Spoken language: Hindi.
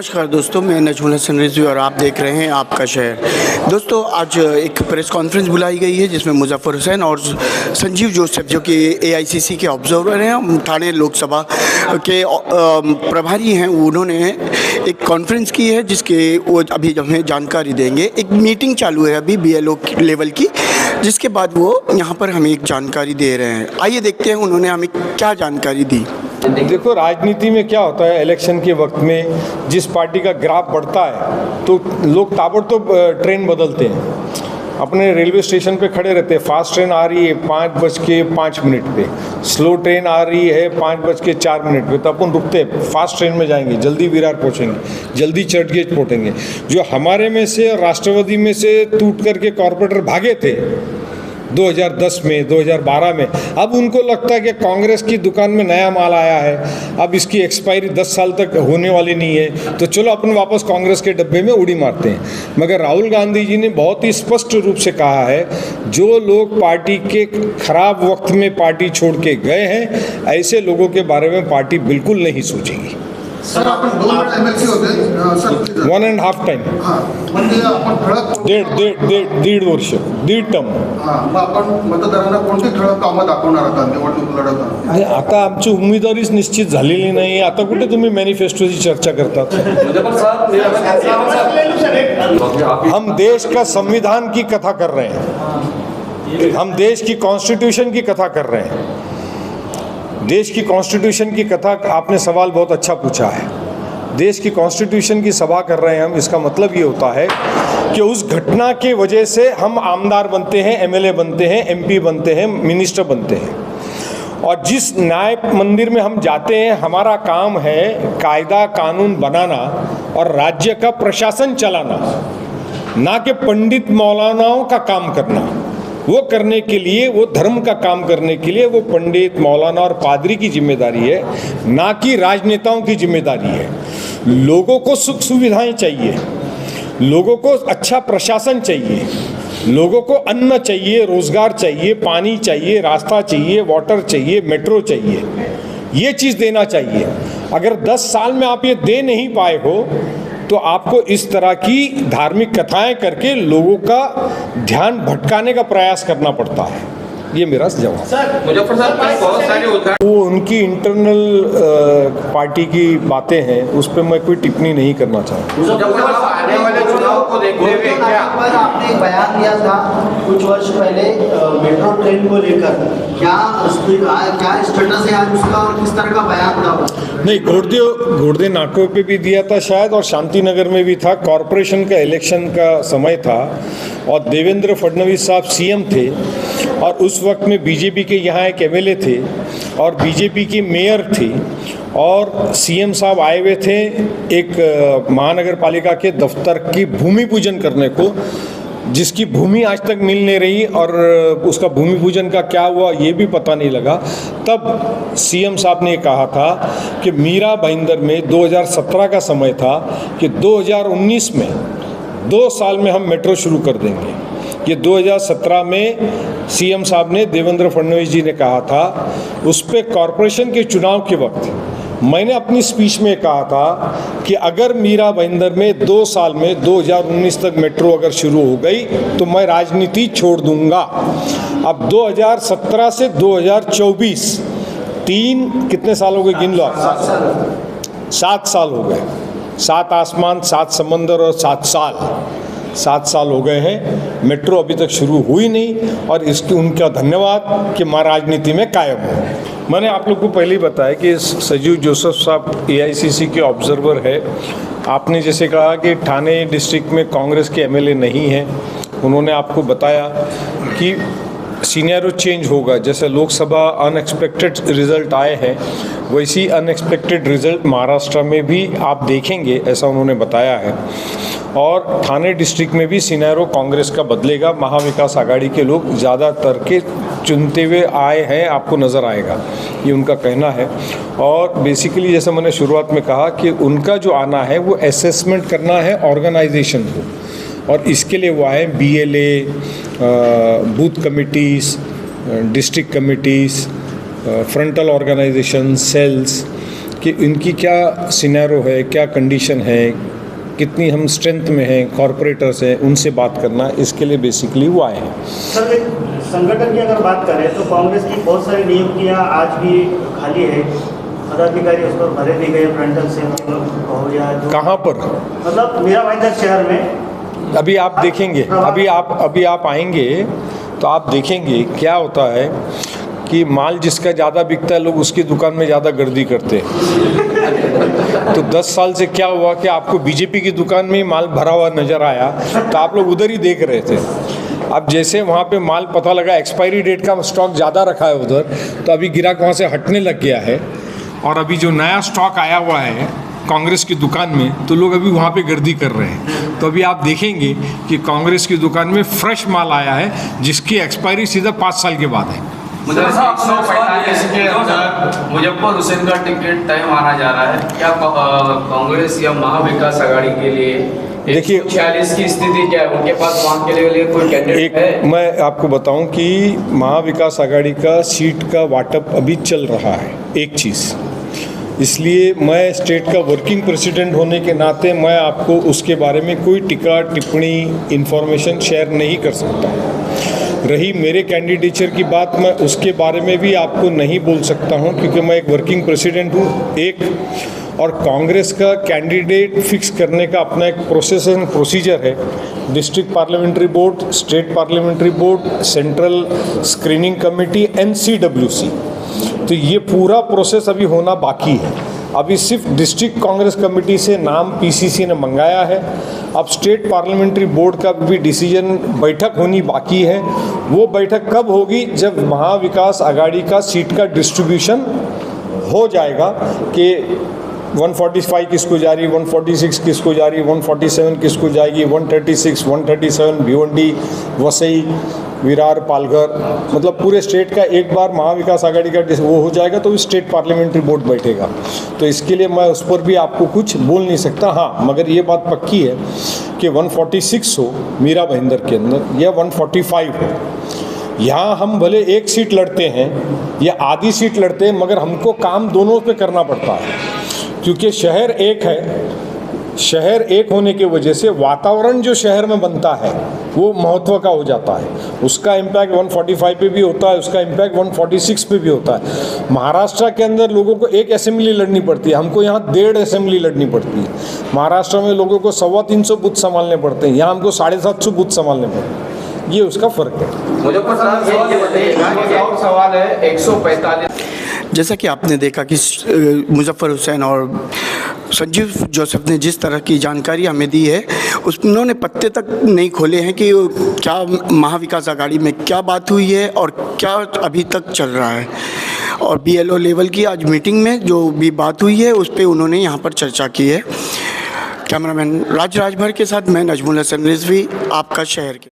नमस्कार दोस्तों, मैं नजमुल हसन रिजवी और आप देख रहे हैं आपका शहर। दोस्तों, आज एक प्रेस कॉन्फ्रेंस बुलाई गई है जिसमें मुजफ्फर हुसैन और संजीव जोसेफ जो कि एआईसीसी के ऑब्जर्वर हैं, ठाणे लोकसभा के प्रभारी हैं, उन्होंने एक कॉन्फ्रेंस की है जिसके वो अभी हमें जानकारी देंगे। एक मीटिंग चालू है अभी बीएलओ लेवल की, जिसके बाद वो यहाँ पर हमें एक जानकारी दे रहे हैं। आइए देखते हैं उन्होंने हमें क्या जानकारी दी। देखो, राजनीति में क्या होता है, इलेक्शन के वक्त में जिस पार्टी का ग्राफ बढ़ता है तो लोग ताबड़तोड़ ट्रेन बदलते हैं। अपने रेलवे स्टेशन पे खड़े रहते हैं। फास्ट ट्रेन आ रही है 5:05 पे, स्लो ट्रेन आ रही है 5:04 पे, तो अपन रुकते हैं, फास्ट ट्रेन में जाएंगे, जल्दी विरार पहुंचेंगे, जल्दी चर्चगेट पहुंचेंगे। जो हमारे में से और राष्ट्रवादी में से टूट करके कॉरपोरेटर भागे थे 2010 में, 2012 में, अब उनको लगता है कि कांग्रेस की दुकान में नया माल आया है, अब इसकी एक्सपायरी 10 साल तक होने वाली नहीं है, तो चलो अपन वापस कांग्रेस के डब्बे में उड़ी मारते हैं। मगर राहुल गांधी जी ने बहुत ही स्पष्ट रूप से कहा है, जो लोग पार्टी के खराब वक्त में पार्टी छोड़ के गए हैं, ऐसे लोगों के बारे में पार्टी बिल्कुल नहीं सोचेगी। सर, आपण 2 वेळा एमएलसी होते सर, 1.5 टाइम, म्हणजे आपण ठळक दीड वर्ष, दीड टर्म। मग आपण मतदारांना कोणती ठळक कामं दाखवणार आता निवडणूक लढवताना? आता आमची उमेदवारीच निश्चित झालेली नाही, आता कुठे तुम्ही मॅनिफेस्टोची चर्चा करतात? हम देश का संविधान की कथा कर रहे हैं, हम देश की कॉन्स्टिट्यूशन की कथा कर रहे हैं। देश की कॉन्स्टिट्यूशन की कथा, आपने सवाल बहुत अच्छा पूछा है। देश की कॉन्स्टिट्यूशन की सभा कर रहे हैं हम, इसका मतलब ये होता है कि उस घटना के वजह से हम आमदार बनते हैं, एमएलए बनते हैं, एमपी बनते हैं, मिनिस्टर बनते हैं। और जिस न्याय मंदिर में हम जाते हैं, हमारा काम है कायदा कानून बनाना और राज्य का प्रशासन चलाना, ना कि पंडित मौलानाओं का काम करना। वो करने के लिए, वो धर्म का काम करने के लिए वो पंडित मौलाना और पादरी की जिम्मेदारी है, ना कि राजनेताओं की जिम्मेदारी है। लोगों को सुख सुविधाएं चाहिए, लोगों को अच्छा प्रशासन चाहिए, लोगों को अन्न चाहिए, रोजगार चाहिए, पानी चाहिए, रास्ता चाहिए, वाटर चाहिए, मेट्रो चाहिए, ये चीज़ देना चाहिए। अगर 10 साल में आप ये दे नहीं पाए हो तो आपको इस तरह की धार्मिक कथाएं करके लोगों का ध्यान भटकाने का प्रयास करना पड़ता है। ये मेरा जवाब। सर, मुजफ्फर साहब बहुत सारे उदाहरण, वो उनकी इंटरनल पार्टी की बातें हैं, उस पर मैं कोई टिप्पणी नहीं करना चाहता। मुजफ्फर साहब आने वाले चुनाव को देखते हुए क्या आपने एक बयान दिया था कुछ वर्ष पहले मेट्रो ट्रेन को लेकर, क्या स्टेटस है आज उसका और किस तरह का बयान था? नहीं, घोड़दे नाटकों पे भी दिया था शायद, और शांति नगर में भी था। कॉरपोरेशन का इलेक्शन का समय था और देवेंद्र फडणवीस साहब सीएम थे, और उस वक्त में बीजेपी के यहाँ एक एमएलए थे और बीजेपी की मेयर थी, और सीएम साहब आए हुए थे एक महानगर पालिका के दफ्तर की भूमि पूजन करने को, जिसकी भूमि आज तक मिल नहीं रही, और उसका भूमि पूजन का क्या हुआ ये भी पता नहीं लगा। तब सीएम साहब ने कहा था कि मीरा भाईंदर में 2017 का समय था कि 2019 में 2 साल में हम मेट्रो शुरू कर देंगे। ये 2017 में सीएम साहब ने, देवेंद्र फडणवीस जी ने कहा था। उस पर कॉरपोरेशन के चुनाव के वक्त मैंने अपनी स्पीच में कहा था कि अगर मीरा भाईंदर में 2 साल में 2019 तक मेट्रो अगर शुरू हो गई तो मैं राजनीति छोड़ दूंगा। अब 2017 से 2024 कितने साल हो गए, गिन लो आप। 7 साल हो गए। 7 आसमान, 7 समंदर और 7 साल हो गए हैं, मेट्रो अभी तक शुरू हुई नहीं, और इसकी उनका धन्यवाद कि मैं राजनीति में कायम हूँ। मैंने आप लोग को पहले ही बताया कि संजीव जोसेफ साहब एआईसीसी के ऑब्जर्वर है। आपने जैसे कहा कि ठाणे डिस्ट्रिक्ट में कांग्रेस के एमएलए नहीं हैं, उन्होंने आपको बताया कि सीनियरो चेंज होगा। जैसे लोकसभा अनएक्सपेक्टेड रिजल्ट आए हैं, वैसी अनएक्सपेक्टेड रिजल्ट महाराष्ट्र में भी आप देखेंगे, ऐसा उन्होंने बताया है। और ठाणे डिस्ट्रिक्ट में भी सिनेरियो कांग्रेस का बदलेगा। महाविकास आघाड़ी के लोग ज़्यादातर के चुनते हुए आए हैं, आपको नज़र आएगा, ये उनका कहना है। और बेसिकली जैसे मैंने शुरुआत में कहा कि उनका जो आना है वो असेसमेंट करना है ऑर्गेनाइजेशन को, और इसके लिए वो आए BLA, booth committees, district committees, frontal organization, cells, कि इनकी क्या सिनेरियो है, क्या कंडीशन है, कितनी हम स्ट्रेंथ में हैं, कॉरपोरेटर्स हैं, उनसे बात करना, इसके लिए बेसिकली वो आए हैं। सर, संगठन की अगर बात करें तो कांग्रेस की बहुत सारी नियुक्तियां आज भी खाली है, पदाधिकारी उस पर भरे भी गए, फ्रंटल से हो या कहाँ पर? मतलब मीरा भाईंदर शहर में। अभी आप देखेंगे, अभी आप आएंगे तो आप देखेंगे क्या होता है कि माल जिसका ज़्यादा बिकता है लोग उसकी दुकान में ज़्यादा गर्दी करते हैं। तो 10 साल से क्या हुआ कि आपको बीजेपी की दुकान में ही माल भरा हुआ नज़र आया तो आप लोग उधर ही देख रहे थे। अब जैसे वहाँ पे माल पता लगा एक्सपायरी डेट का स्टॉक ज़्यादा रखा है उधर, तो अभी गिराक वहाँ से हटने लग गया है। और अभी जो नया स्टॉक आया हुआ है कांग्रेस की दुकान में, तो लोग अभी वहाँ पे गर्दी कर रहे हैं। तो अभी आप देखेंगे कि कांग्रेस की दुकान में फ्रेश माल आया है जिसकी एक्सपायरी सीधा 5 साल के बाद है। मुझे 145 के अंदर मुजफ्फर हुसैन का टिकट तय माना जा रहा है। क्या कांग्रेस या महाविकास आघाड़ी के लिए देखिए 146 की स्थिति क्या है? उनके पास वहाँ के लिए कोई कैंडिडेट है? मैं आपको बताऊं कि महाविकास आघाड़ी का सीट का वाटअप अभी चल रहा है, एक चीज़, इसलिए मैं स्टेट का वर्किंग प्रेसिडेंट होने के नाते मैं आपको उसके बारे में कोई टिक्का टिप्पणी इन्फॉर्मेशन शेयर नहीं कर सकता। रही मेरे कैंडिडेचर की बात, मैं उसके बारे में भी आपको नहीं बोल सकता हूं क्योंकि मैं एक वर्किंग प्रेसिडेंट हूं, एक, और कांग्रेस का कैंडिडेट फिक्स करने का अपना एक प्रोसेस एंड प्रोसीजर है। District parliamentary board, state parliamentary board, central screening committee, NCWC, तो ये पूरा प्रोसेस अभी होना बाकी है। अभी सिर्फ डिस्ट्रिक्ट कांग्रेस कमेटी से नाम PCC ने मंगाया है। अब स्टेट पार्लियामेंट्री बोर्ड का भी डिसीजन बैठक होनी बाकी है। वो बैठक कब होगी? जब महाविकास आघाड़ी का सीट का डिस्ट्रीब्यूशन हो जाएगा कि 145 किसको जा रही, 146 किसको जा रही, 147 किसको जाएगी, 136, 137 भिवंडी, वसई, विरार, पालघर, मतलब पूरे स्टेट का एक बार महाविकास आघाड़ी का वो हो जाएगा तो स्टेट पार्लियामेंट्री बोर्ड बैठेगा। तो इसके लिए मैं उस पर भी आपको कुछ बोल नहीं सकता। हाँ, मगर ये बात पक्की है कि 146 हो मीरा भाईंदर के अंदर या 145 हो, यहाँ हम भले एक सीट लड़ते हैं या आधी सीट लड़ते हैं, मगर हमको काम दोनों पे करना पड़ता है क्योंकि शहर एक है। शहर एक होने की वजह से वातावरण जो शहर में बनता है वो महत्व का हो जाता है। उसका इम्पैक्ट 145 पे भी होता है, उसका इम्पैक्ट 146 पे भी होता है। महाराष्ट्र के अंदर लोगों को एक असेंबली लड़नी पड़ती है, हमको यहाँ 1.5 असेंबली लड़नी पड़ती है। महाराष्ट्र में लोगों को 325 बूथ संभालने पड़ते हैं, यहाँ हमको 750 बूथ संभालने पड़ते हैं। ये उसका फ़र्क है। मुजफ्फर साहब, ये बताइए, और सवाल है 145। जैसा कि आपने देखा कि मुजफ्फर हुसैन और संजीव जोसेफ ने जिस तरह की जानकारी हमें दी है, उन्होंने पत्ते तक नहीं खोले हैं कि क्या महाविकास आघाड़ी में क्या बात हुई है और क्या अभी तक चल रहा है। और BLO लेवल की आज मीटिंग में जो भी बात हुई है उस पर उन्होंने यहाँ पर चर्चा की है। कैमरामैन राजभर के साथ मैं नजमुल हसन रिजवी, आपका शहर के।